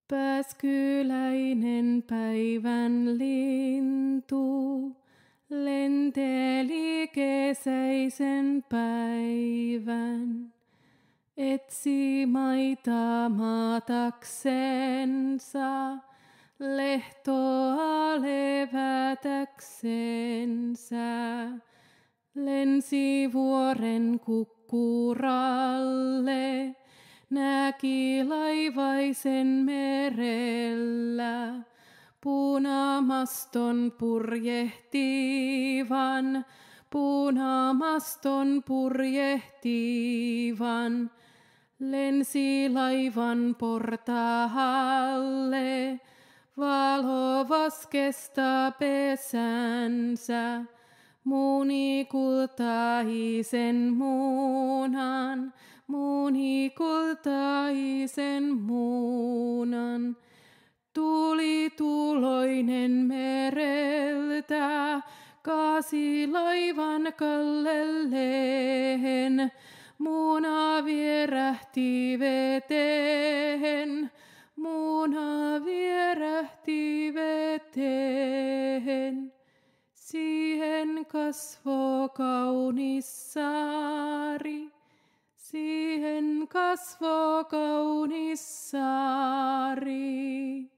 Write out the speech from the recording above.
Pääskyläinen päivän lintu lenteli kesäisen päivän. Etsi maita maataksensa, lehtoa levätäksensä. Lensi vuoren kukkuralle, näki laivaisen merellä. Punamaston purjehtivan, punamaston purjehtivan. Lensi laivan portaalle, valo vaskesta pesänsä. Muuni kultaisen muunan, muuni kultaisen muunan. Tuuli tuloinen mereltä, kaasi laivan kallelleen. Muuna vierähti veteen, muuna vierähti veteen. Siihen kasvoi kaunis saari, siihen kasvoi kaunis saari.